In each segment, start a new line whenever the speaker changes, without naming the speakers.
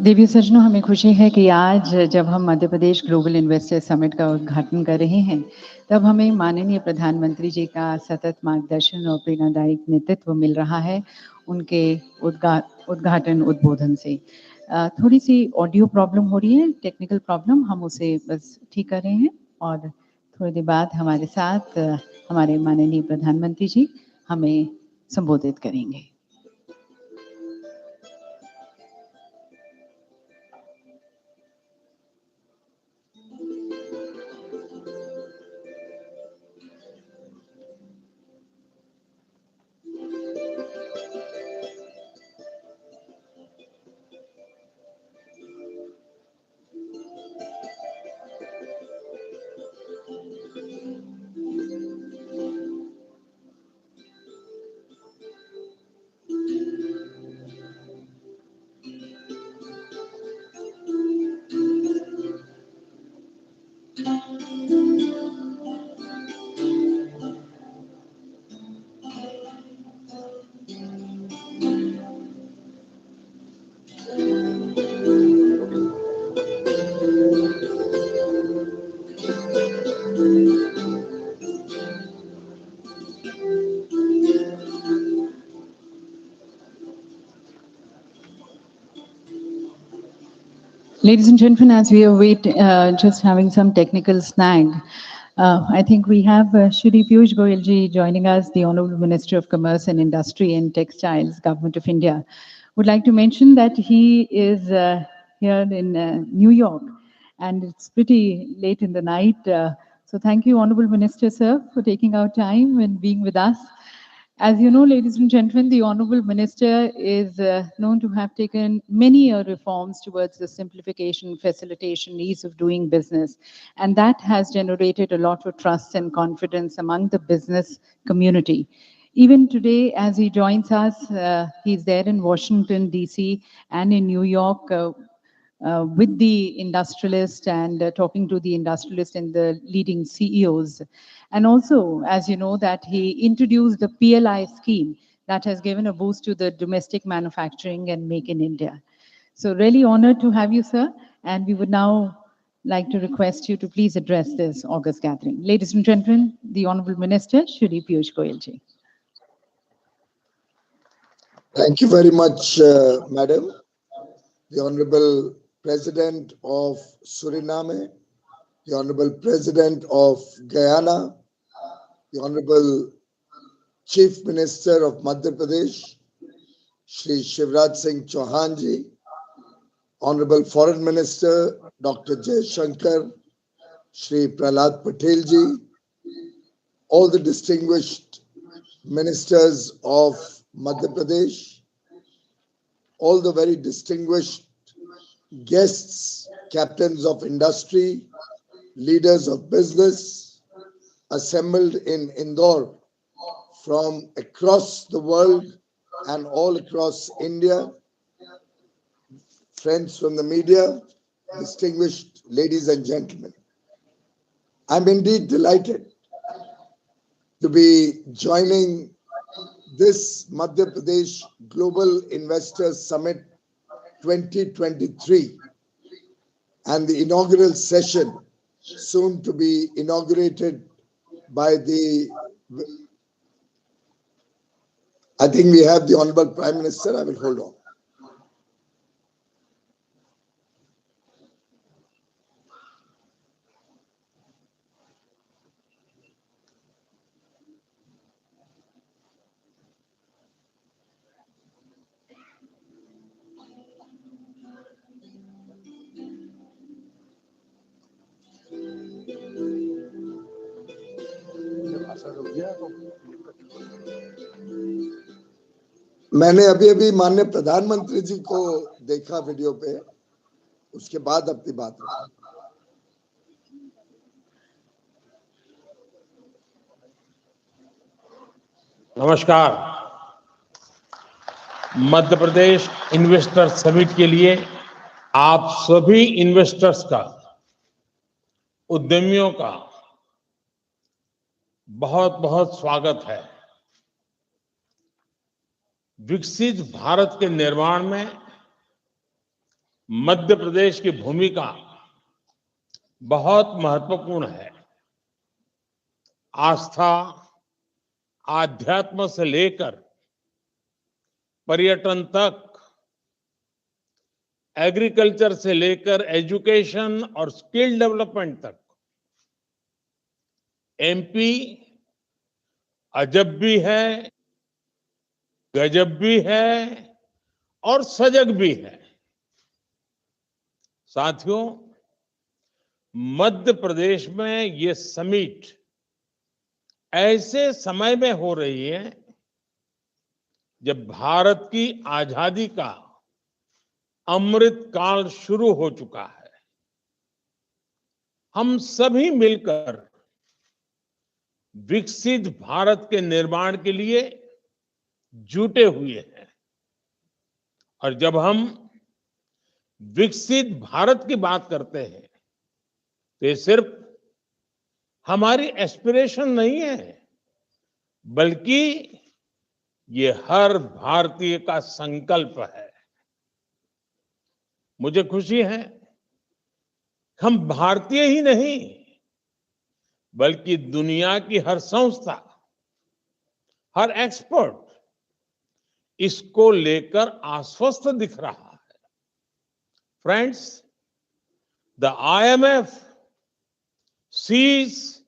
देवी सज्जनों, हमें खुशी है कि आज जब हम Madhya Pradesh global investor summit का उद्घाटन कर रहे हैं, तब हमें माननीय प्रधानमंत्री जी का सतत मार्गदर्शन और प्रेरणादायक नेतृत्व मिल रहा है उनके उद्घाटन उद्बोधन से। थोड़ी सी ऑडियो प्रॉब्लम हो रही है, टेक्निकल प्रॉब्लम, हम उसे बस ठीक कर रहे हैं और थोड़ी देर बाद हमारे साथ हमारे माननीय प्रधानमंत्री जी हमें संबोधित करेंगे। Ladies and gentlemen, as we are just having some technical snag, I think we have Shri Piyush Goyal ji joining us, the Honorable Minister of Commerce and Industry and Textiles, Government of India. Would like to mention that he is here in New York, and it's pretty late in the night. So thank you, Honorable Minister, sir, for taking out time and being with us. As you know, ladies and gentlemen, the Honorable Minister is known to have taken many reforms towards the simplification, facilitation, ease of doing business. And that has generated a lot of trust and confidence among the business community. Even today, as he joins us, he's there in Washington, D.C. and in New York, with the industrialists and talking to the industrialists and the leading CEOs. And also, as you know, that he introduced the PLI scheme that has given a boost to the domestic manufacturing and Make in India. So really honored to have you, sir. And we would now like to request you to please address this August gathering. Ladies and gentlemen, the Honorable Minister, Shri Piyush Goyal ji.
Thank you very much, Madam. The Honorable President of Suriname, the Honorable President of Guyana, the Honorable Chief Minister of Madhya Pradesh, Shri Shivraj Singh Chauhan ji, Honorable Foreign Minister Dr. Jay Shankar, Shri Prahlad Patel ji, all the distinguished ministers of Madhya Pradesh, all the very distinguished guests, captains of industry, leaders of business, assembled in Indore from across the world and all across India, friends from the media, distinguished ladies and gentlemen. I'm indeed delighted to be joining this Madhya Pradesh Global Investors Summit 2023 and the inaugural session soon to be inaugurated by I think we have the Honorable Prime Minister. I will hold on. मैंने अभी माननीय प्रधानमंत्री जी को देखा video पे, उसके बाद अपनी बात रखी।
नमस्कार। मध्य प्रदेश इन्वेस्टर समिट के लिए आप सभी इन्वेस्टर्स का, उद्यमियों का बहुत बहुत स्वागत है। विकसित भारत के निर्माण में मध्य प्रदेश की भूमिका बहुत महत्वपूर्ण है। आस्था, आध्यात्म से लेकर पर्यटन तक, एग्रीकल्चर से लेकर एजुकेशन और स्किल डेवलपमेंट तक एमपी अजब भी है, गजब भी है और सजग भी है। साथियों, मध्य प्रदेश में ये समिट ऐसे समय में हो रही है जब भारत की आजादी का अमृत काल शुरू हो चुका है। हम सभी मिलकर विकसित भारत के निर्माण के लिए जुटे हुए हैं। और जब हम विकसित भारत की बात करते हैं तो ये सिर्फ हमारी एस्पिरेशन नहीं है, बल्कि ये हर भारतीय का संकल्प है। मुझे खुशी है हम भारतीय ही नहीं बल्कि दुनिया की हर संस्था, हर एक्सपर्ट इसको लेकर आश्वस्त दिख रहा है। Friends, the IMF sees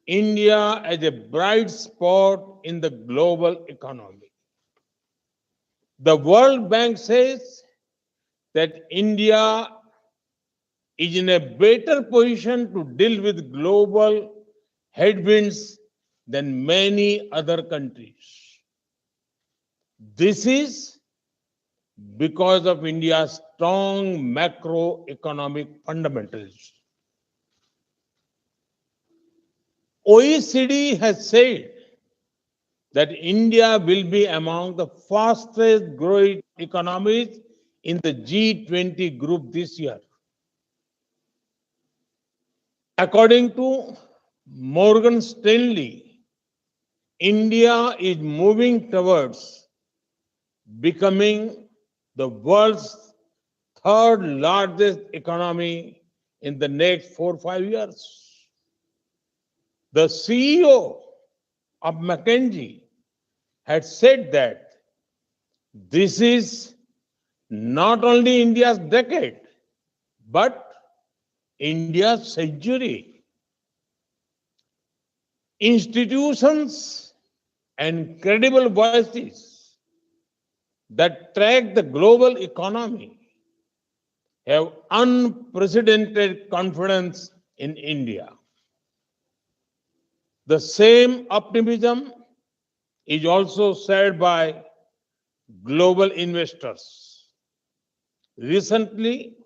India as a bright spot in the global economy. The World Bank says that India is in a better position to deal with global headwinds than many other countries. This is because of India's strong macroeconomic fundamentals. OECD has said that India will be among the fastest growing economies in the G20 group this year. According to Morgan Stanley, India is moving towards becoming the world's third largest economy in the next 4 or 5 years. The CEO of McKinsey had said that this is not only India's decade, but India's century. Institutions and credible voices that track the global economy have unprecedented confidence in India. The same optimism is also shared by global investors. Recently,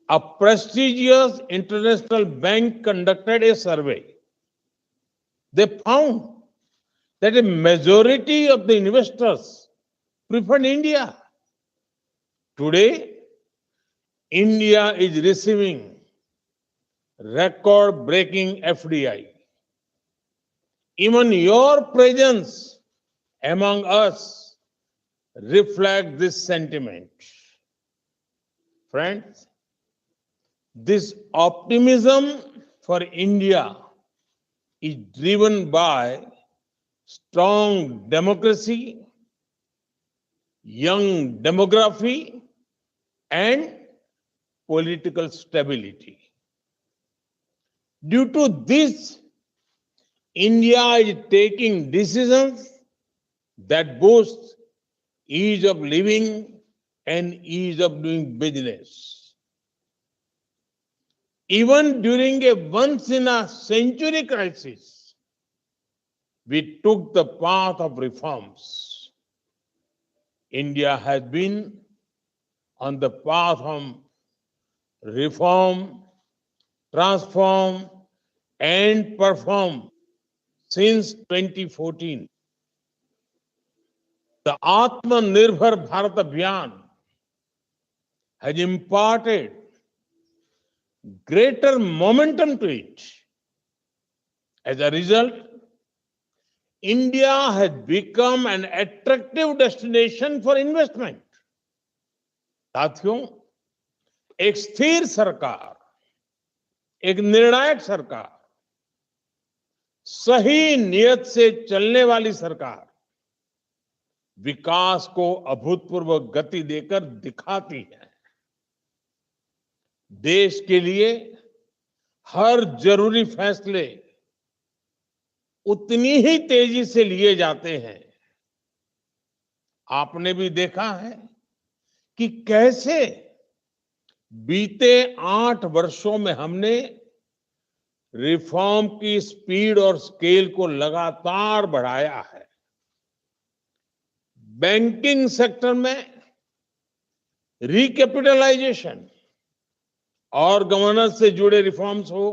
a prestigious international bank conducted a survey. They found that a majority of the investors preferred India. Today, India is receiving record-breaking FDI. Even your presence among us reflects this sentiment. Friends, this optimism for India is driven by strong democracy, young demography, and political stability. Due to this, India is taking decisions that boost ease of living and ease of doing business. Even during a once-in-a-century crisis, we took the path of reforms. India has been on the path of reform, transform, and perform since 2014. The Atmanirbhar Bharat Abhiyan has imparted greater momentum to it. As a result, India has become an attractive destination for investment. साथियों, एक स्थिर सरकार, एक निर्णायक सरकार, सही नियत से चलने वाली सरकार विकास को अभूतपूर्व गति देकर दिखाती है। देश के लिए हर जरूरी फैसले उतनी ही तेजी से लिए जाते हैं। आपने भी देखा है कि कैसे बीते 8 वर्षों में हमने रिफॉर्म की स्पीड और स्केल को लगातार बढ़ाया है। बैंकिंग सेक्टर में रिकैपिटलाइजेशन और गवर्नेंस से जुड़े रिफॉर्म्स हो,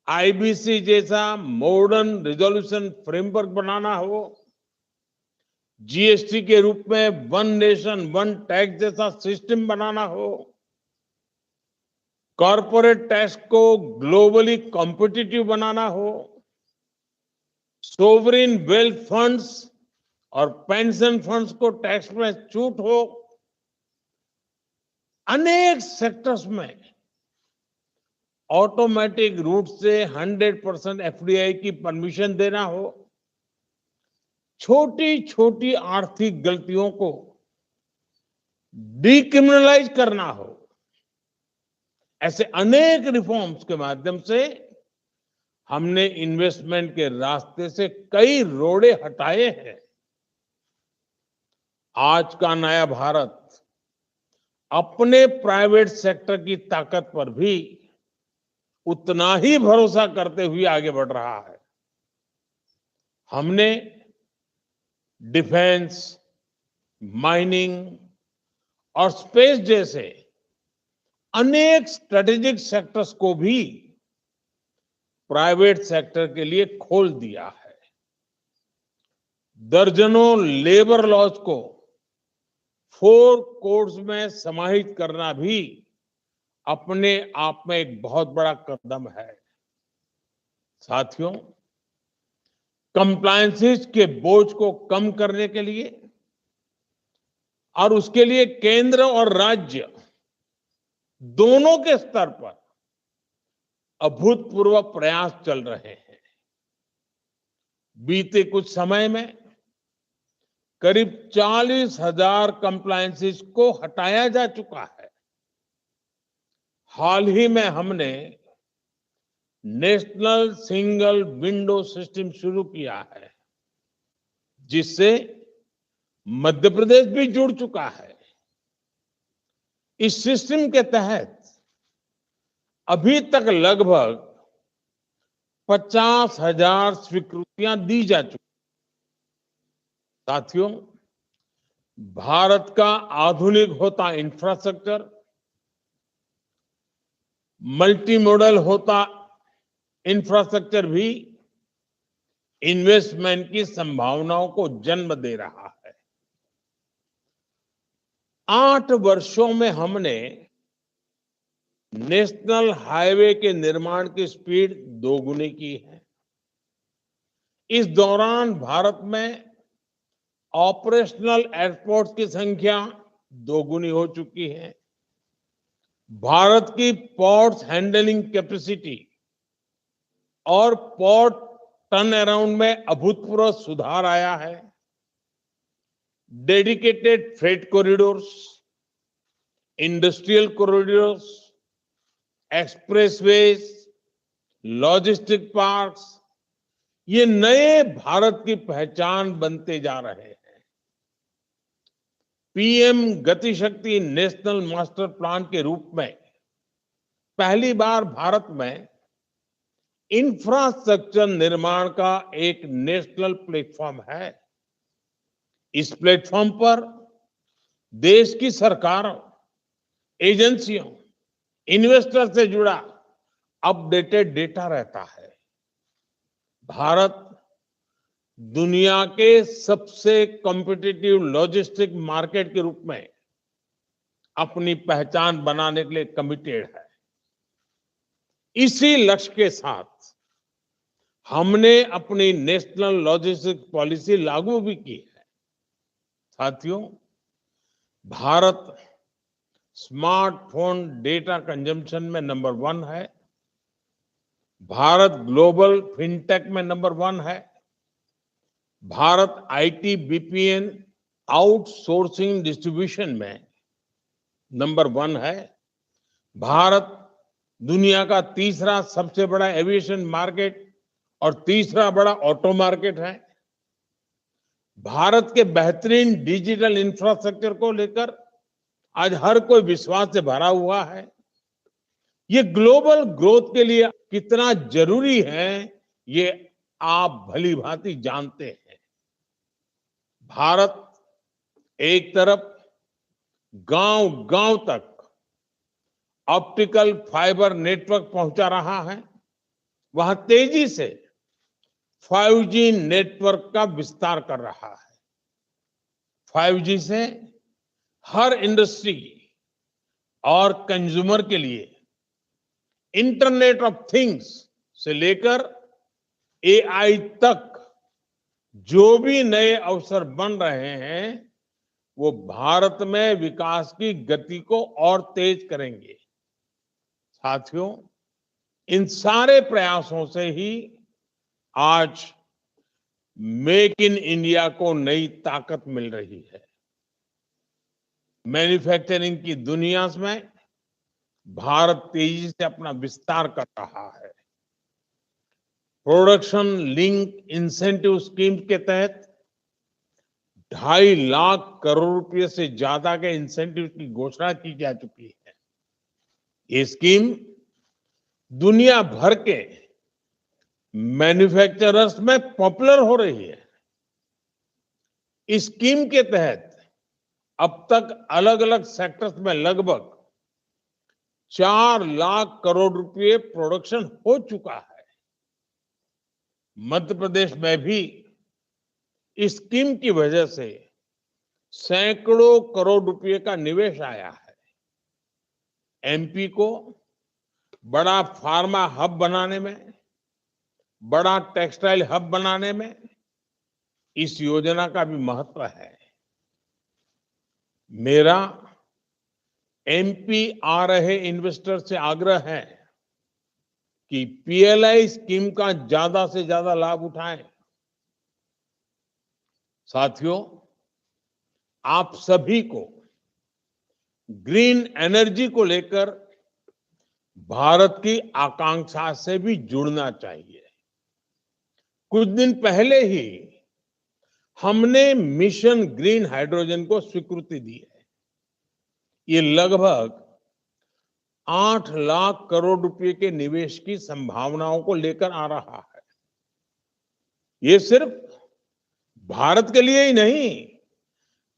आईबीसी जैसा मॉडर्न रिजोल्यूशन फ्रेमवर्क बनाना हो, जीएसटी के रूप में वन नेशन वन टैक्स जैसा सिस्टम बनाना हो, कॉर्पोरेट टैक्स को ग्लोबली कॉम्पिटिटिव बनाना हो, सोवरिन वेल्थ फंड्स और पेंशन फंड्स को टैक्स में छूट हो, अनेक सेक्टर्स में ऑटोमेटिक रूट से 100% एफडीआई की परमिशन देना हो, छोटी छोटी आर्थिक गलतियों को डिक्रिमिनलाइज करना हो, ऐसे अनेक रिफॉर्म्स के माध्यम से हमने इन्वेस्टमेंट के रास्ते से कई रोड़े हटाए हैं। आज का नया भारत अपने प्राइवेट सेक्टर की ताकत पर भी उतना ही भरोसा करते हुए आगे बढ़ रहा है। हमने डिफेंस, माइनिंग और स्पेस जैसे अनेक स्ट्रेटेजिक सेक्टर्स को भी प्राइवेट सेक्टर के लिए खोल दिया है। दर्जनों लेबर लॉज को 4 कोड्स में समाहित करना भी अपने आप में एक बहुत बड़ा कदम है। साथियों, कंप्लायंसेस के बोझ को कम करने के लिए और उसके लिए केंद्र और राज्य दोनों के स्तर पर अभूतपूर्व प्रयास चल रहे हैं। बीते कुछ समय में करीब 40,000 कंप्लायंसेस को हटाया जा चुका है। हाल ही में हमने नेशनल सिंगल विंडो सिस्टम शुरू किया है, जिससे मध्य प्रदेश भी जुड़ चुका है। इस सिस्टम के तहत अभी तक लगभग 50,000 स्वीकृतियां दी जा चुकी। साथियों, भारत का आधुनिक होता इंफ्रास्ट्रक्चर, मल्टी मॉडल होता इंफ्रास्ट्रक्चर भी इन्वेस्टमेंट की संभावनाओं को जन्म दे रहा है। 8 वर्षों में हमने नेशनल हाईवे के निर्माण की स्पीड दोगुनी की है। इस दौरान भारत में ऑपरेशनल एयरपोर्ट की संख्या दोगुनी हो चुकी है। भारत की पोर्ट्स हैंडलिंग कैपेसिटी और पोर्ट टर्न अराउंड में अभूतपूर्व सुधार आया है। Dedicated freight corridors, industrial corridors, expressways, logistic parks, ये नए भारत की पहचान बनते जा रहे हैं। पीएम गति शक्ति नेशनल मास्टर प्लान के रूप में पहली बार भारत में इंफ्रास्ट्रक्चर निर्माण का एक नेशनल प्लेटफॉर्म है। इस प्लेटफॉर्म पर देश की सरकारों, एजेंसियों, इन्वेस्टर से जुड़ा अपडेटेड डेटा रहता है। भारत दुनिया के सबसे कॉम्पिटिटिव लॉजिस्टिक मार्केट के रूप में अपनी पहचान बनाने के लिए कमिटेड है। इसी लक्ष्य के साथ हमने अपनी नेशनल लॉजिस्टिक पॉलिसी लागू भी की है। साथियों, भारत स्मार्टफोन डेटा कंजम्पशन में नंबर 1 है। भारत ग्लोबल फिनटेक में नंबर 1 है। Bharat IT BPN outsourcing distribution में नंबर 1 है। भारत दुनिया का तीसरा सबसे बड़ा एविएशन मार्केट और तीसरा बड़ा ऑटो मार्केट है। भारत के बेहतरीन डिजिटल इंफ्रास्ट्रक्चर को लेकर आज हर कोई विश्वास से भरा हुआ है। ये ग्लोबल ग्रोथ के लिए कितना जरूरी है, ये आप भली भांति जानते हैं। भारत एक तरफ गांव-गांव तक ऑप्टिकल फाइबर नेटवर्क पहुंचा रहा है, वहां तेजी से 5G नेटवर्क का विस्तार कर रहा है। 5G से हर इंडस्ट्री और कंज्यूमर के लिए इंटरनेट ऑफ थिंग्स से लेकर एआई तक जो भी नए अवसर बन रहे हैं, वो भारत में विकास की गति को और तेज करेंगे। साथियों, इन सारे प्रयासों से ही आज मेक इन इंडिया को नई ताकत मिल रही है। मैन्युफैक्चरिंग की दुनिया में भारत तेजी से अपना विस्तार कर रहा है। प्रोडक्शन लिंक इंसेंटिव स्कीम के तहत 2.5 लाख करोड़ रुपए से ज्यादा के इंसेंटिव की घोषणा की जा चुकी है। ये स्कीम दुनिया भर के मैन्युफैक्चरर्स में पॉपुलर हो रही है। इस स्कीम के तहत अब तक अलग अलग सेक्टर्स में लगभग 4 लाख करोड़ रुपए प्रोडक्शन हो चुका है। मध्य प्रदेश में भी इस स्कीम की वजह से सैकड़ों करोड़ रुपए का निवेश आया है। एमपी को बड़ा फार्मा हब बनाने में, बड़ा टेक्सटाइल हब बनाने में इस योजना का भी महत्व है। मेरा एमपी आ रहे इन्वेस्टर से आग्रह है कि पीएलआई स्कीम का ज्यादा से ज्यादा लाभ उठाएं। साथियों, आप सभी को ग्रीन एनर्जी को लेकर भारत की आकांक्षा से भी जुड़ना चाहिए। कुछ दिन पहले ही हमने मिशन ग्रीन हाइड्रोजन को स्वीकृति दी है। ये लगभग 8 लाख करोड़ रुपए के निवेश की संभावनाओं को लेकर आ रहा है। ये सिर्फ भारत के लिए ही नहीं,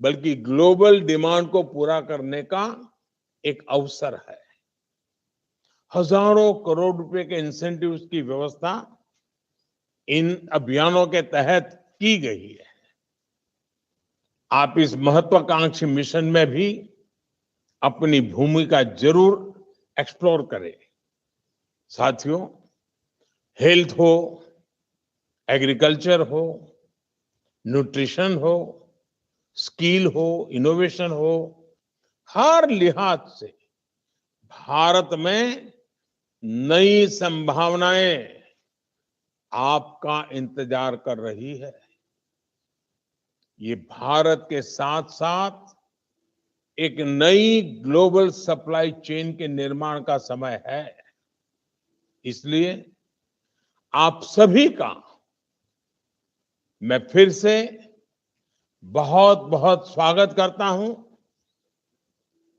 बल्कि ग्लोबल डिमांड को पूरा करने का एक अवसर है। हजारों करोड़ रुपए के इंसेंटिव्स की व्यवस्था इन अभियानों के तहत की गई है। आप इस महत्वाकांक्षी मिशन में भी अपनी भूमिका जरूर एक्सप्लोर करें। साथियों, हेल्थ हो, एग्रीकल्चर हो, न्यूट्रिशन हो, स्किल हो, इनोवेशन हो, हर लिहाज से भारत में नई संभावनाएं आपका इंतजार कर रही है। ये भारत के साथ साथ एक नई ग्लोबल सप्लाई चेन के निर्माण का समय है। इसलिए आप सभी का मैं फिर से बहुत बहुत स्वागत करता हूं।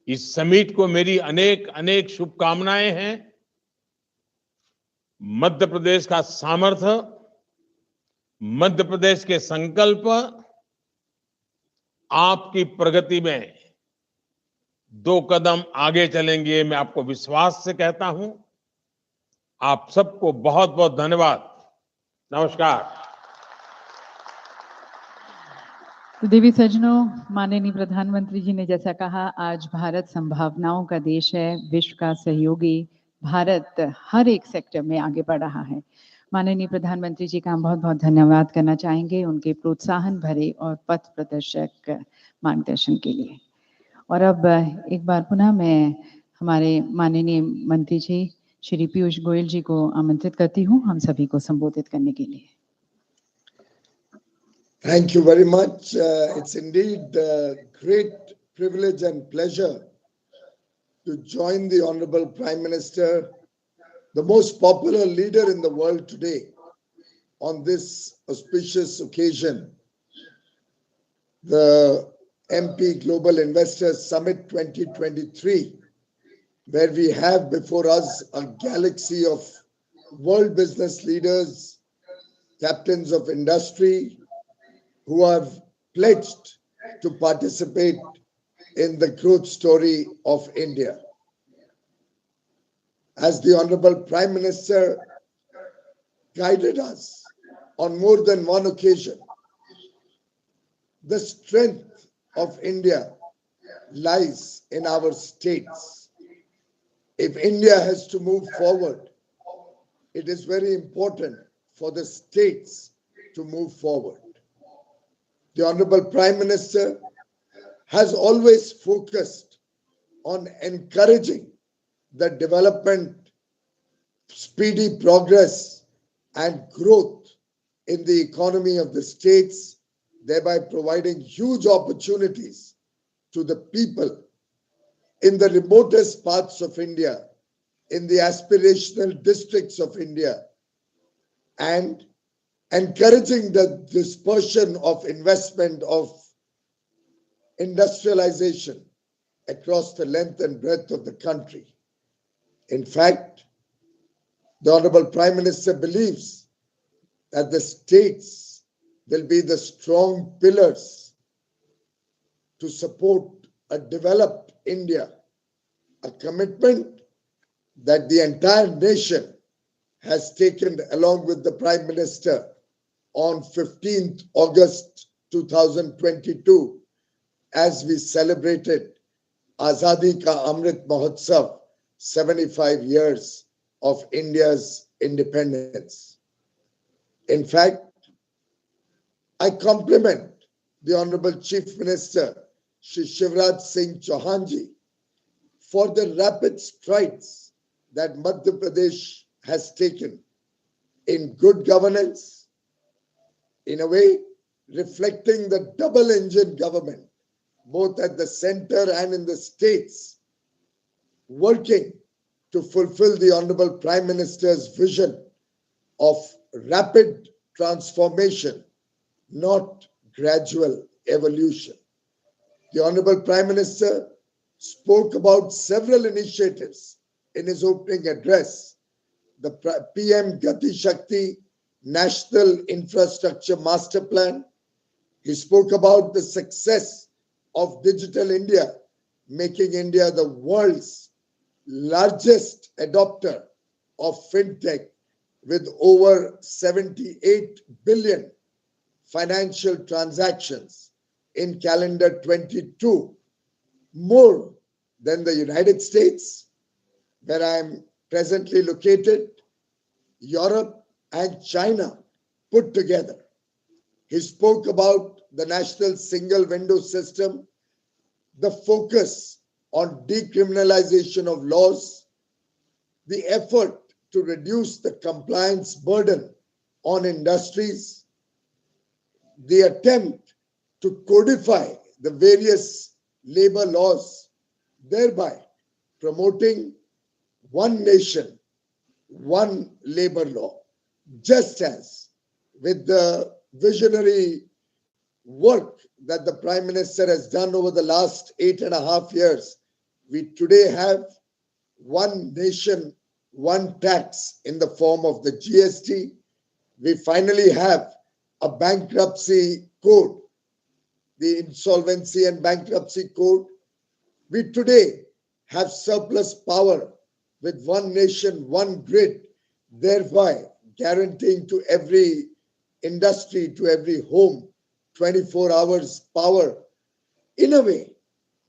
इस समिट को मेरी अनेक अनेक शुभकामनाएं हैं। मध्य प्रदेश का सामर्थ्य, मध्य प्रदेश के संकल्प आपकी प्रगति में 2 कदम आगे चलेंगे, मैं आपको विश्वास से कहता हूं। आप सबको बहुत बहुत धन्यवाद। नमस्कार।
तो देवी सज्जनों, माननीय प्रधानमंत्री जी ने जैसा कहा, आज भारत संभावनाओं का देश है, विश्व का सहयोगी। भारत हर एक सेक्टर में आगे बढ़ रहा है। माननीय प्रधानमंत्री जी का हम बहुत बहुत धन्यवाद करना चाहेंगे उनके प्रोत्साहन भरे और पथ प्रदर्शक मार्गदर्शन के लिए। और अब एक बार पुनः मैं हमारे माननीय मंत्री जी श्री पीयूष गोयल जी को आमंत्रित करती हूँ हम सभी को संबोधित करने के लिए।
Thank you very much. It's indeed a great privilege and pleasure to join the Honorable Prime Minister, the most popular leader in the world today, on this auspicious occasion, the MP Global Investors Summit 2023, where we have before us a galaxy of world business leaders, captains of industry, who have pledged to participate in the growth story of India. As the Honorable Prime Minister guided us on more than one occasion, the strength of India lies in our states. If India has to move forward, it is very important for the states to move forward. The Honorable Prime Minister has always focused on encouraging the development, speedy progress, and growth in the economy of the states, thereby providing huge opportunities to the people in the remotest parts of India, in the aspirational districts of India, and encouraging the dispersion of investment, of industrialization across the length and breadth of the country. In fact, the Honorable Prime Minister believes that the states will be the strong pillars to support a developed India, a commitment that the entire nation has taken along with the Prime Minister on 15th August 2022 as we celebrated Azadi Ka Amrit Mahotsav, 75 years of India's independence. In fact, I compliment the Honorable Chief Minister, Shri Shivraj Singh Chauhan ji, for the rapid strides that Madhya Pradesh has taken in good governance, in a way reflecting the double-engine government, both at the center and in the states, working to fulfill the Honorable Prime Minister's vision of rapid transformation, not gradual evolution. The Honorable Prime Minister spoke about several initiatives in his opening address. The PM Gati Shakti National Infrastructure Master Plan. He spoke about the success of Digital India, making India the world's largest adopter of fintech with over 78 billion financial transactions in calendar 22, more than the United States, where I am presently located, Europe and China put together. He spoke about the national single window system, the focus on decriminalization of laws, the effort to reduce the compliance burden on industries, the attempt to codify the various labor laws, thereby promoting one nation, one labor law, just as with the visionary work that the Prime Minister has done over the last 8.5 years, we today have one nation, one tax in the form of the GST. We finally have a bankruptcy code, the insolvency and bankruptcy code. We today have surplus power with one nation, one grid, thereby guaranteeing to every industry, to every home, 24 hours power. In a way,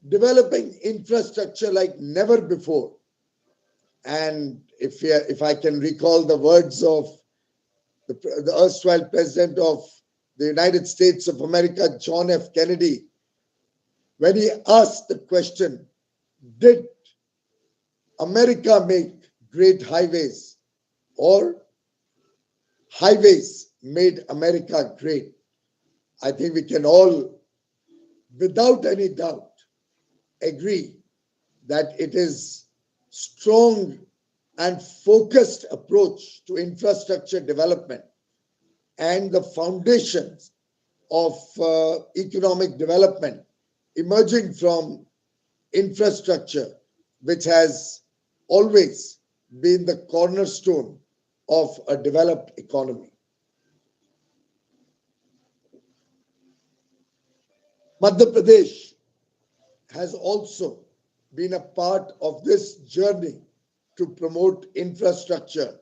developing infrastructure like never before. And if I can recall the words of the erstwhile President of the United States of America, John F. Kennedy, when he asked the question, did America make great highways or highways made America great? I think we can all, without any doubt, agree that it is strong and focused approach to infrastructure development and the foundations of economic development emerging from infrastructure, which has always been the cornerstone of a developed economy. Madhya Pradesh has also been a part of this journey to promote infrastructure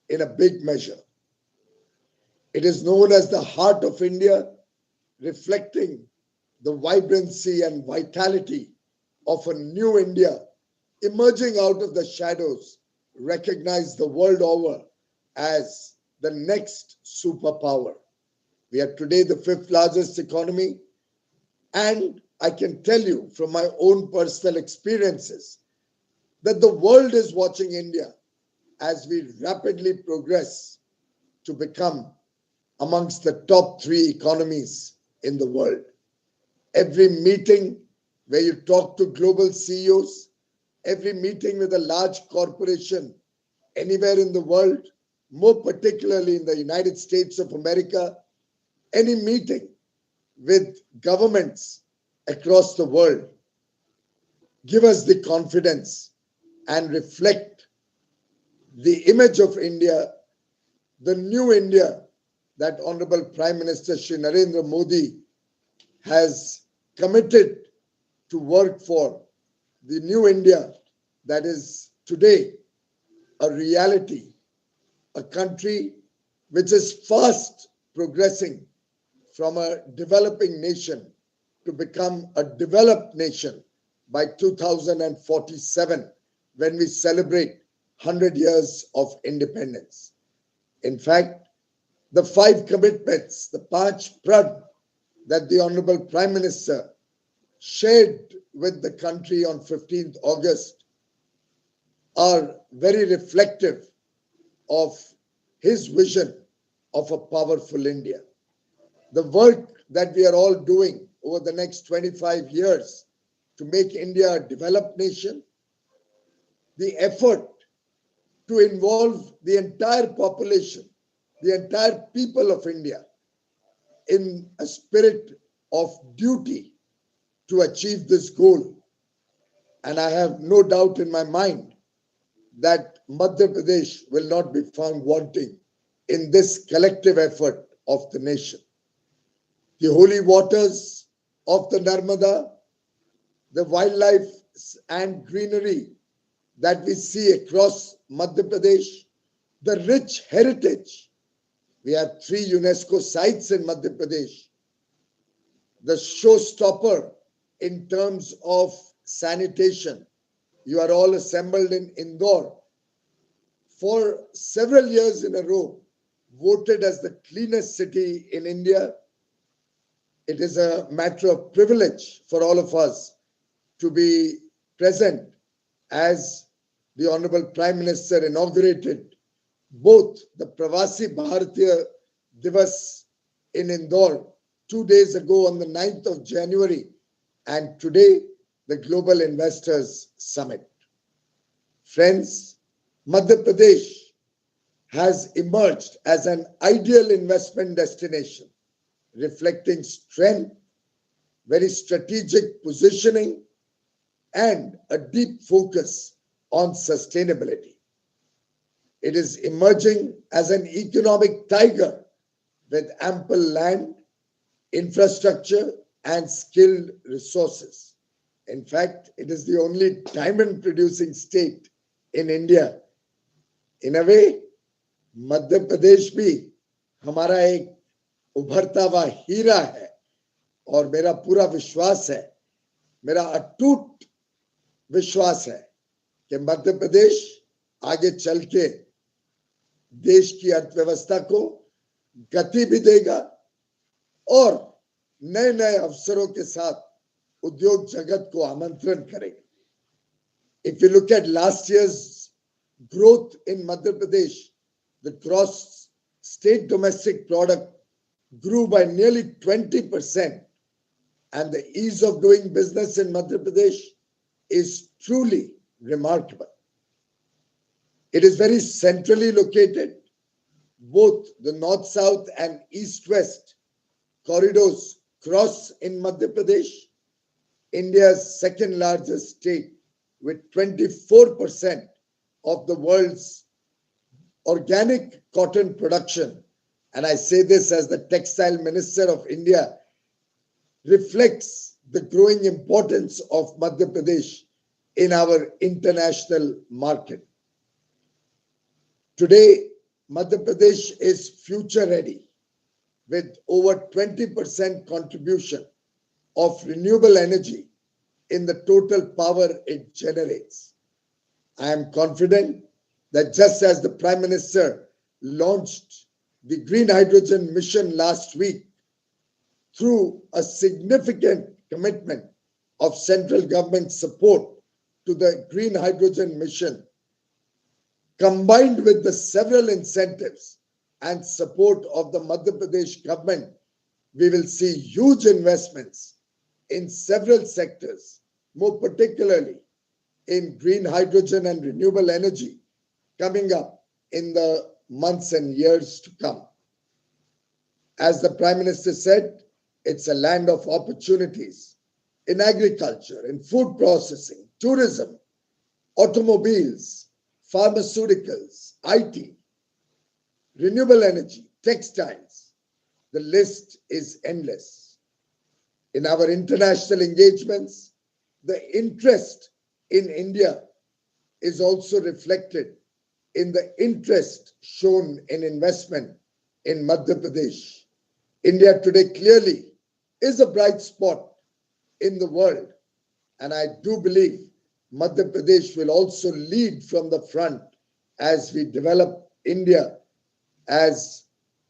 in a big measure. It is known as the heart of India, reflecting the vibrancy and vitality of a new India emerging out of the shadows, recognized the world over as the next superpower. We are today the fifth largest economy, and I can tell you from my own personal experiences that the world is watching India as we rapidly progress to become amongst the top 3 economies in the world. Every meeting where you talk to global CEOs, every meeting with a large corporation anywhere in the world, more particularly in the United States of America, any meeting with governments across the world, give us the confidence and reflect the image of India, the new India that Honorable Prime Minister Shri Narendra Modi has committed to work for, the new India that is today a reality, a country which is fast progressing from a developing nation to become a developed nation by 2047, when we celebrate 100 years of independence. In fact, the 5 commitments, the Panch Pran that the Honorable Prime Minister shared with the country on 15th August are very reflective of his vision of a powerful India. The work that we are all doing over the next 25 years to make India a developed nation, the effort to involve the entire population, the entire people of India in a spirit of duty to achieve this goal. And I have no doubt in my mind that Madhya Pradesh will not be found wanting in this collective effort of the nation. The holy waters of the Narmada, the wildlife and greenery that we see across Madhya Pradesh, the rich heritage. We have 3 UNESCO sites in Madhya Pradesh. The showstopper in terms of sanitation. You are all assembled in Indore for several years in a row, voted as the cleanest city in India. It is a matter of privilege for all of us to be present as the Honorable Prime Minister inaugurated both the Pravasi Bharatiya Divas in Indore 2 days ago on the 9th of January, and today the Global Investors Summit. Friends, Madhya Pradesh has emerged as an ideal investment destination, reflecting strength, very strategic positioning, and a deep focus on sustainability. It is emerging as an economic tiger with ample land, infrastructure, and skilled resources. In fact, it is the only diamond-producing state in India. In a way, Madhya Pradesh भी हमारा एक उभरता हुआ हीरा है, और मेरा पूरा विश्वास है, मेरा अटूट विश्वास है कि मध्य प्रदेश आगे चल के देश की अर्थव्यवस्था को गति भी देगा और नए नए अवसरों के साथ उद्योग जगत को आमंत्रण करें. If you look at last year's growth in Madhya Pradesh, the gross state domestic product grew by nearly 20%, and the ease of doing business in Madhya Pradesh is truly remarkable. It is very centrally located. Both the north-south and east-west corridors cross in Madhya Pradesh, India's second largest state, with 24% of the world's organic cotton production. And I say this as the Textile Minister of India, reflects the growing importance of Madhya Pradesh in our international market. Today, Madhya Pradesh is future ready with over 20% contribution of renewable energy in the total power it generates. I am confident that just as the Prime Minister launched the green hydrogen mission last week through a significant commitment of central government support to the green hydrogen mission, combined with the several incentives and support of the Madhya Pradesh government, we will see huge investments in several sectors, more particularly in green hydrogen and renewable energy, coming up in the months and years to come. As the Prime Minister said, it's a land of opportunities in agriculture, in food processing, tourism, automobiles, pharmaceuticals, IT, renewable energy, textiles. The list is endless. In our international engagements, the interest in India is also reflected in the interest shown in investment in Madhya Pradesh. India today clearly is a bright spot in the world, and I do believe Madhya Pradesh will also lead from the front as we develop India as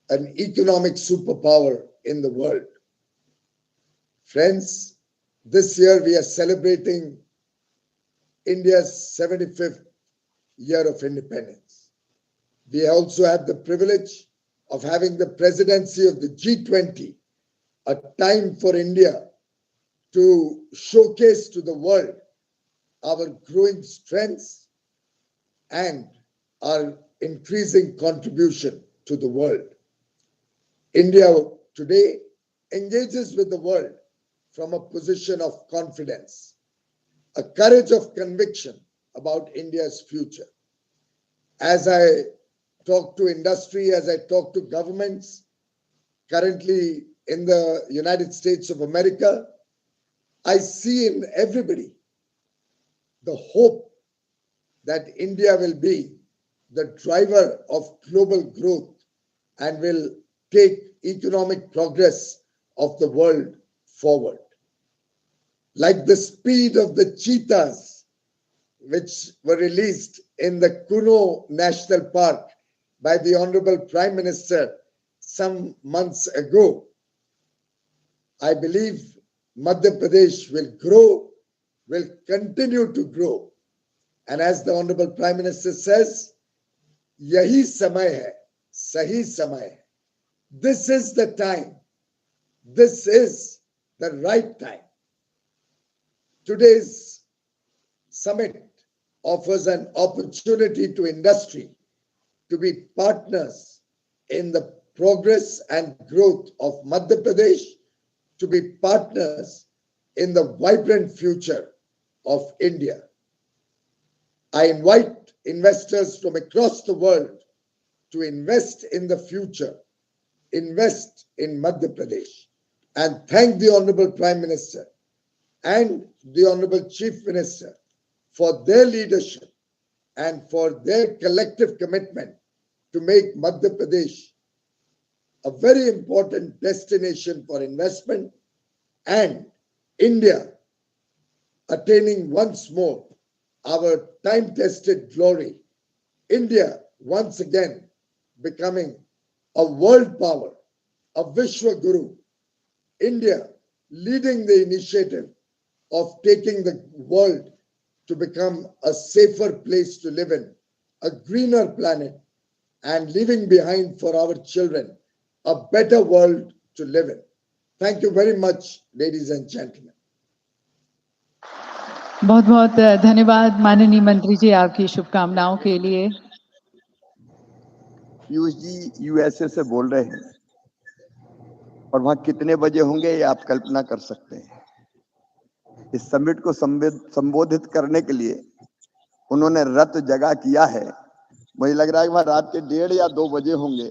an economic superpower in the world. Friends, this year we are celebrating India's 75th year of independence. We also have the privilege of having the presidency of the G20, a time for India to showcase to the world our growing strengths and our increasing contribution to the world. India today engages with the world from a position of confidence, a courage of conviction about India's future. As I talk to industry, as I talk to governments, currently in the United States of America, I see in everybody the hope that India will be the driver of global growth and will take economic progress of the world forward. Like the speed of the cheetahs, which were released in the Kuno National Park by the Honorable Prime Minister some months ago, I believe Madhya Pradesh will grow, will continue to grow. And as the Honorable Prime Minister says, Yahi samay hai, sahi samay hai. This is the time. This is the right time. Today's summit offers an opportunity to industry to be partners in the progress and growth of Madhya Pradesh, to be partners in the vibrant future of India. I invite investors from across the world to invest in the future, invest in Madhya Pradesh, and thank the Honorable Prime Minister and the Honorable Chief Minister for their leadership and for their collective commitment to make Madhya Pradesh a very important destination for investment and India attaining once more our time-tested glory. India once again becoming a world power, a Vishwa Guru. India leading the initiative of taking the world to become a safer place to live in, a greener planet, and leaving behind for our children a better world to live in. Thank you very much, ladies and gentlemen.
बहुत बहुत धन्यवाद माननीय मंत्री जी आपकी शुभकामनाओं के लिए।
Piyush ji USA से बोल रहे हैं और वहां कितने बजे होंगे ये आप कल्पना कर सकते हैं। इस समिट को संबोधित करने के लिए उन्होंने रत जगह किया है। मुझे लग रहा है कि वहां रात के 1:30 या 2 बजे होंगे।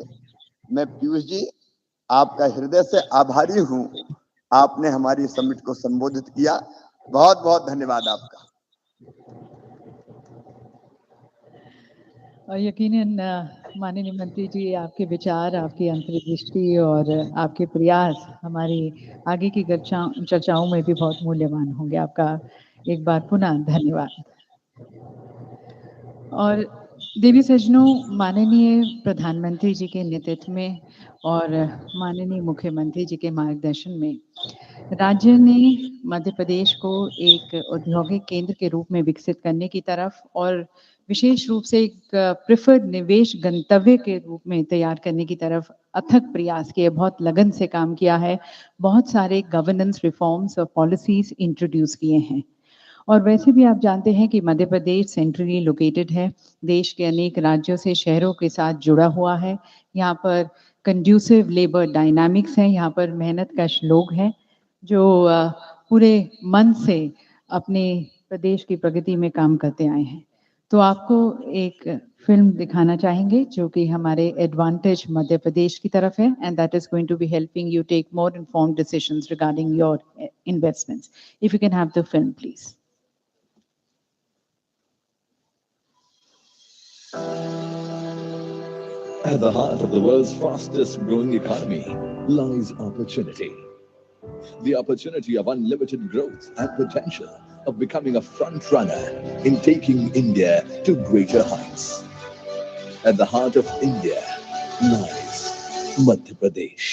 मैं पीयूष जी आपका हृदय से आभारी हूं, आपने हमारी समिट को संबोधित किया। बहुत बहुत धन्यवाद आपका।
और यकीनन माननीय मंत्री जी आपके विचार, आपकी अंतर्दृष्टि और आपके प्रयास हमारी आगे की चर्चाओं में भी बहुत मूल्यवान होंगे। आपका एक बार पुनः धन्यवाद। और देवी सज्जनों, माननीय प्रधानमंत्री जी के नेतृत्व में और माननीय मुख्यमंत्री जी के मार्गदर्शन में राज्य ने मध्य प्रदेश को एक औद्योगिक केंद्र के रूप में विकसित करने की तरफ और विशेष रूप से एक प्रेफर्ड निवेश गंतव्य के रूप में तैयार करने की तरफ अथक प्रयास किए, बहुत लगन से काम किया है। बहुत सारे गवर्नेंस रिफॉर्म्स और पॉलिसीज इंट्रोड्यूस किए हैं। और वैसे भी आप जानते हैं कि मध्य प्रदेश सेंट्रली लोकेटेड है, देश के अनेक राज्यों से शहरों के साथ जुड़ा हुआ है। यहाँ पर कंड्यूसिव लेबर डायनामिक्स है, यहाँ पर मेहनतकश लोग हैं जो पूरे मन से अपने प्रदेश की प्रगति में काम करते आए हैं। तो आपको एक फिल्म दिखाना चाहेंगे जो कि हमारे एडवांटेज मध्य प्रदेश की तरफ है, and that is going to be helping you take more informed decisions regarding your investments. If you can have the film please.
At the heart of the world's fastest growing economy lies opportunity. The opportunity of unlimited growth and potential of becoming a front runner in taking India to greater heights. At the heart of India lies Madhya Pradesh.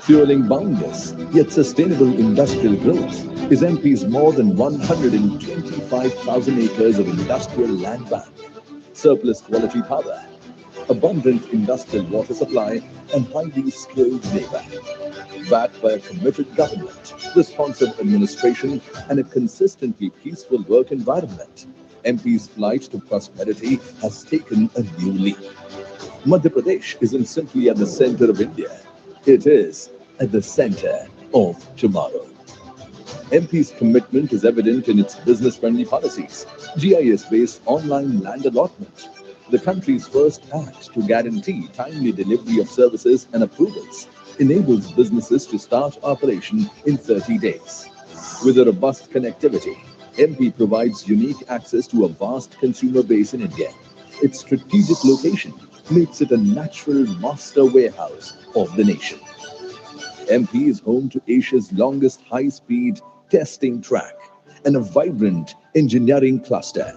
Fueling boundless yet sustainable industrial growth is MP's more than 125,000 acres of industrial land bank, surplus quality power, abundant industrial water supply, and highly skilled labor. Backed by a committed government, responsive administration, and a consistently peaceful work environment, MP's flight to prosperity has taken a new leap. Madhya Pradesh isn't simply at the center of India, it is at the center of tomorrow. MP's commitment is evident in its business-friendly policies, GIS-based online land allotment, the country's first act to guarantee timely delivery of services and approvals, enables businesses to start operation in 30 days. With a robust connectivity, MP provides unique access to a vast consumer base in India. Its strategic location makes it a natural master warehouse of the nation. MP is home to Asia's longest high-speed testing track and a vibrant engineering cluster,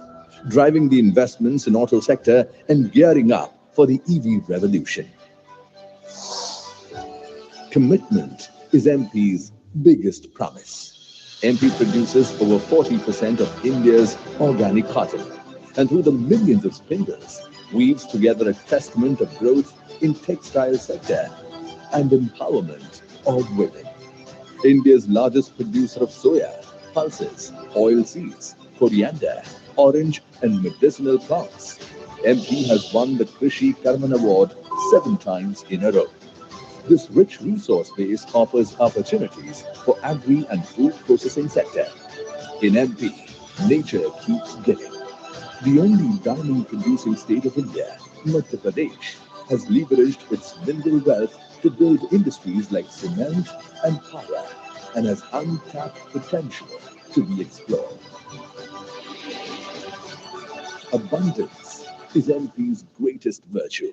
driving the investments in auto sector and gearing up for the EV revolution. Commitment is MP's biggest promise. MP produces over 40% of India's organic cotton, and through the millions of spindles, weaves together a testament of growth in textile sector and empowerment of women. India's largest producer of soya, pulses, oil seeds, coriander, orange and medicinal plants, MP has won the Krishi Karman Award 7 times in a row. This rich resource base offers opportunities for agri and food processing sector. In MP, nature keeps giving. The only diamond producing state of India, Madhya Pradesh, has leveraged its mineral wealth to build industries like cement and power, and has untapped potential to be explored. Abundance is MP's greatest virtue.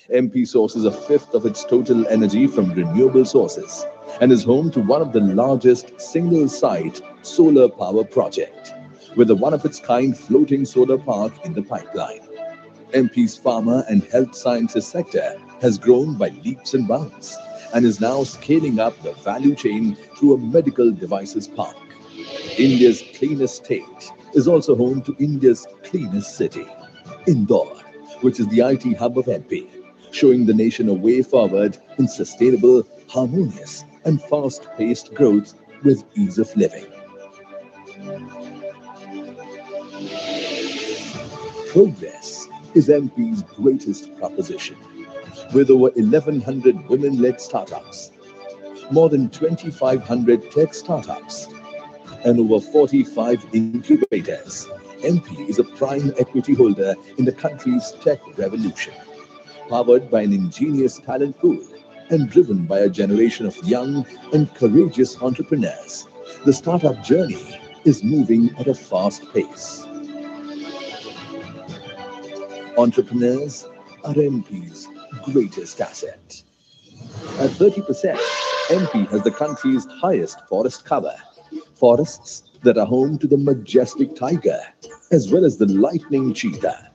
MP sources a fifth of its total energy from renewable sources and is home to one of the largest single-site solar power project, with a one-of-its-kind floating solar park in the pipeline. MP's pharma and health sciences sector has grown by leaps and bounds and is now scaling up the value chain through a medical devices park. India's cleanest state is also home to India's cleanest city, Indore, which is the IT hub of MP, showing the nation a way forward in sustainable, harmonious, and fast paced growth with ease of living. Progress is MP's greatest proposition. With over 1,100 women led startups, more than 2,500 tech startups, and over 45 incubators, MP is a prime equity holder in the country's tech revolution. Powered by an ingenious talent pool and driven by a generation of young and courageous entrepreneurs, the startup journey is moving at a fast pace. Entrepreneurs are MP's greatest asset. At 30%, MP has the country's highest forest cover. Forests that are home to the majestic tiger as well as the lightning cheetah.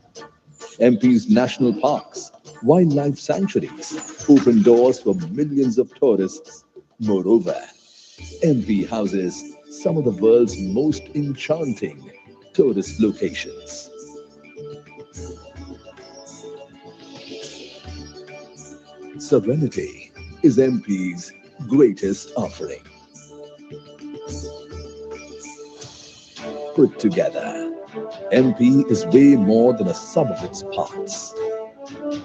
MP's national parks, wildlife sanctuaries open doors for millions of tourists. Moreover, MP houses some of the world's most enchanting tourist locations. Serenity is MP's greatest offering. Put together, MP is way more than a sum of its parts.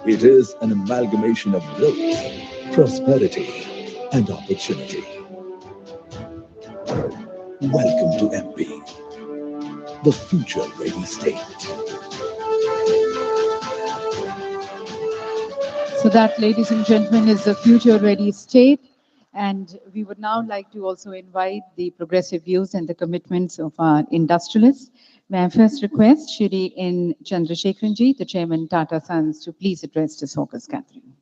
It is an amalgamation of growth, prosperity, and opportunity. Welcome to MP, the future-ready state.
So that, ladies and gentlemen, is the future-ready state. And we would now like to also invite the progressive views and the commitments of our industrialists. May I first request Shri N. Chandrasekharanji, the Chairman Tata Sons, to please address this August gathering.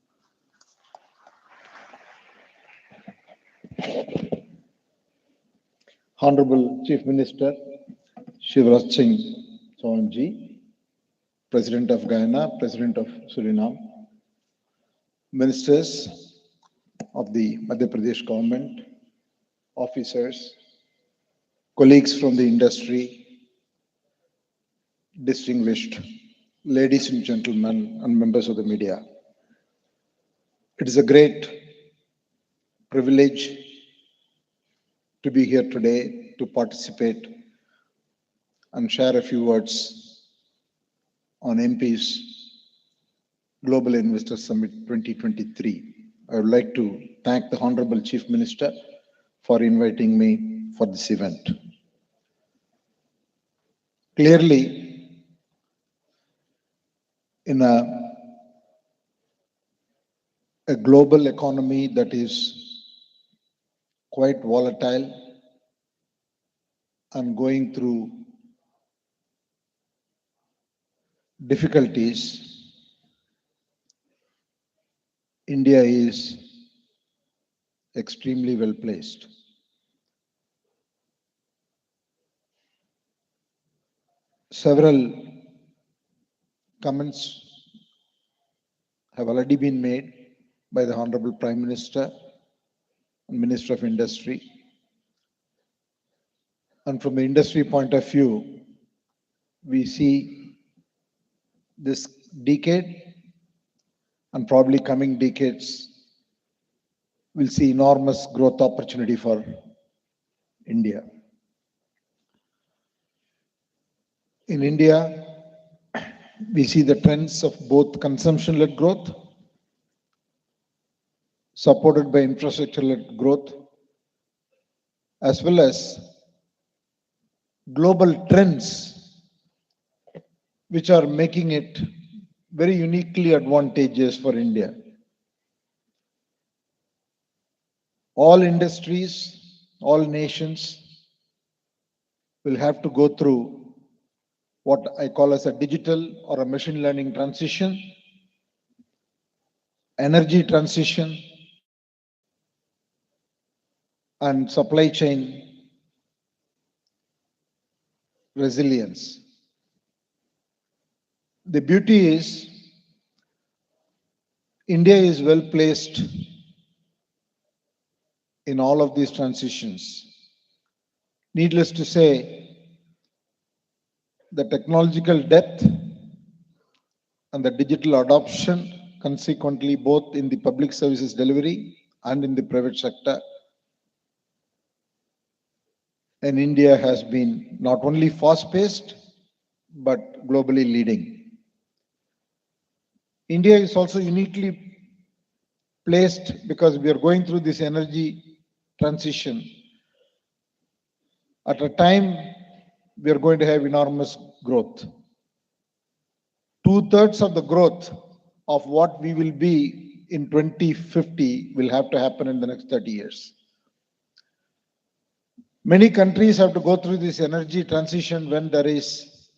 Honorable Chief Minister Shivraj Singh Chauhanji, President of Guyana, President of Suriname, Ministers of the Madhya Pradesh government, officers, colleagues from the industry, distinguished ladies and gentlemen, and members of the media. It is a great privilege to be here today to participate and share a few words on MP's Global Investor Summit 2023. I would like to thank the Honorable Chief Minister for inviting me for this event. Clearly, in a global economy that is quite volatile and going through difficulties, India is extremely well placed. Several comments have already been made by the Honorable Prime Minister and Minister of Industry. And from the industry point of view, we see this decade and probably coming decades will see enormous growth opportunity for India. In India, we see the trends of both consumption-led growth, supported by infrastructure-led growth, as well as global trends, which are making it very uniquely advantageous for India. All industries, all nations will have to go through what I call as a digital or a machine learning transition, energy transition, and supply chain resilience. The beauty is India is well placed in all of these transitions. Needless to say, the technological depth and the digital adoption, consequently, both in the public services delivery and in the private sector, and India has been not only fast-paced, but globally leading. India is also uniquely placed because we are going through this energy transition at a time we are going to have enormous growth. Two-thirds of the growth of what we will be in 2050 will have to happen in the next 30 years. Many countries have to go through this energy transition when there is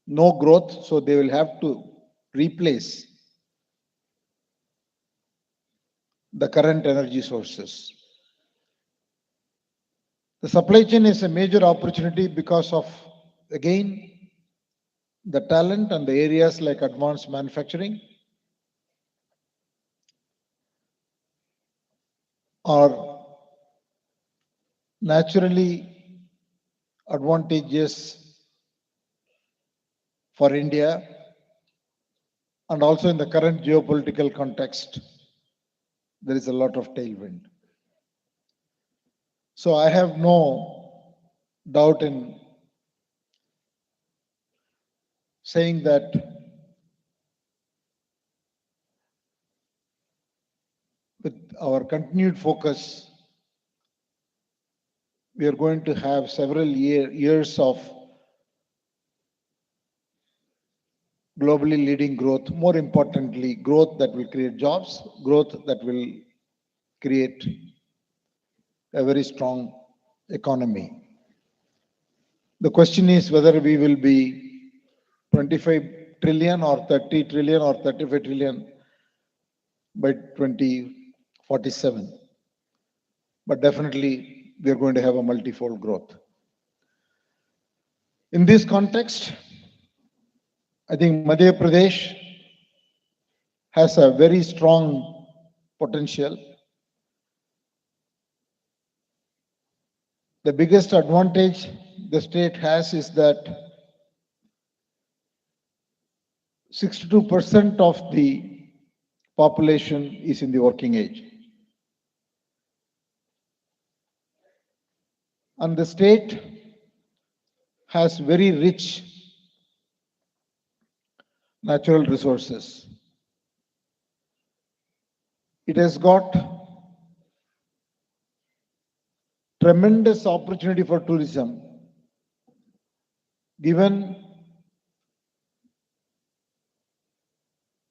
no growth, so they will have to replace the current energy sources. The supply chain is a major opportunity because of, again, the talent and the areas like advanced manufacturing are naturally advantageous for India, and also in the current geopolitical context, there is a lot of tailwind. So I have no doubt in saying that with our continued focus, we are going to have several years of globally leading growth, more importantly, growth that will create jobs, growth that will create a very strong economy. The question is whether we will be 25 trillion or 30 trillion or 35 trillion by 2047. But definitely, we are going to have a multifold growth. In this context, I think Madhya Pradesh has a very strong potential. The biggest advantage the state has is that 62% of the population is in the working age. And the state has very rich natural resources. It has got tremendous opportunity for tourism, given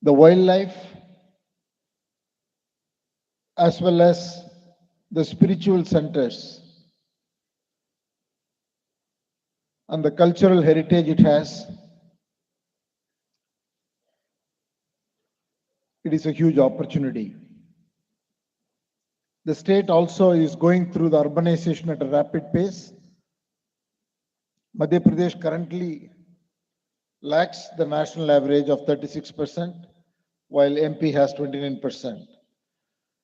the wildlife as well as the spiritual centers and the cultural heritage it has. It is a huge opportunity. The state also is going through the urbanization at a rapid pace. Madhya Pradesh currently lacks the national average of 36%, while MP has 29%.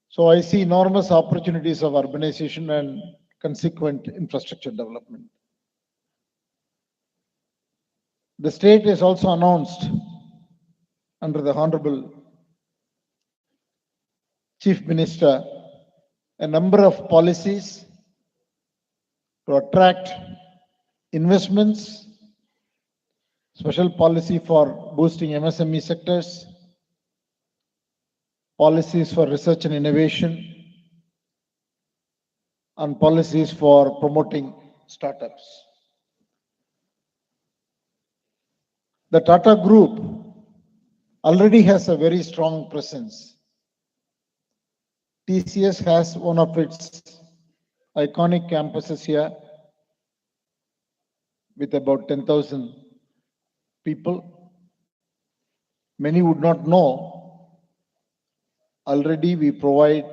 So I see enormous opportunities of urbanization and consequent infrastructure development. The state has also announced under the Honorable Chief Minister a number of policies to attract investments, special policy for boosting MSME sectors, policies for research and innovation, and policies for promoting startups. The Tata Group already has a very strong presence. TCS has one of its iconic campuses here with about 10,000 people. Many would not know, already we provide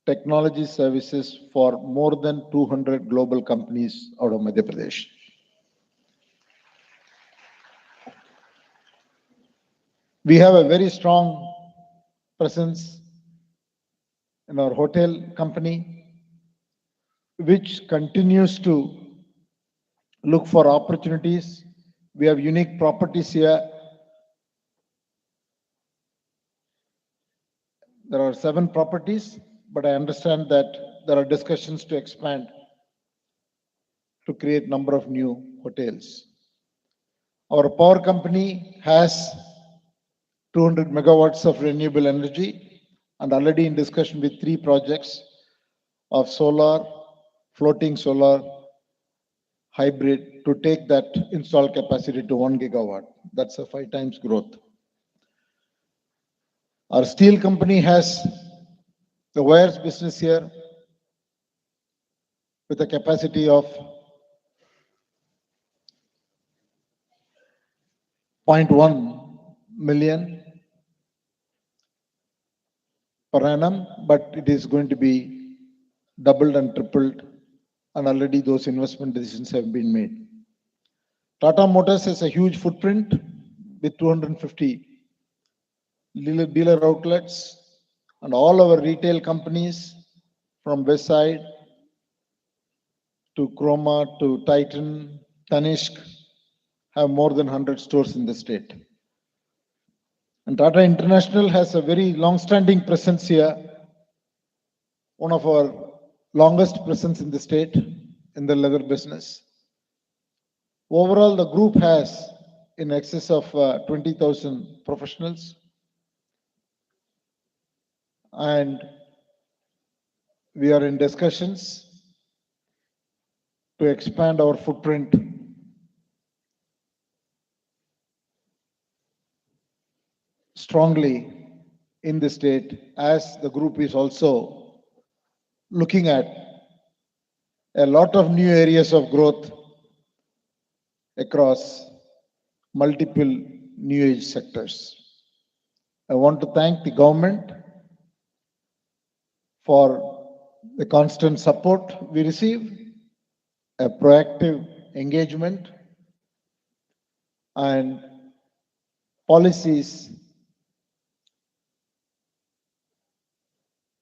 technology services for more than 200 global companies out of Madhya Pradesh. We have a very strong presence in our hotel company. which continues to look for opportunities. We have unique properties here. There are 7 properties, but I understand that there are discussions to expand to create number of new hotels. Our power company has 200 megawatts of renewable energy and already in discussion with 3 projects of solar, floating solar, hybrid to take that installed capacity to 1 gigawatt. That's a 5 times growth. Our steel company has the wires business here with a capacity of 0.1 million per annum, but it is going to be doubled and tripled, and already those investment decisions have been made. Tata Motors has a huge footprint with 250 dealer outlets, and all our retail companies from West Side to Chroma to Titan, Tanishq have more than 100 stores in the state. And Tata International has a very long-standing presence here, one of our longest presence in the state in the leather business. Overall, the group has in excess of 20,000 professionals, and we are in discussions to expand our footprint strongly in the state, as the group is also looking at a lot of new areas of growth across multiple new age sectors. I want to thank the government for the constant support we receive, a proactive engagement, and policies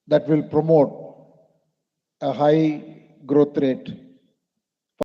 that will promote a high growth rate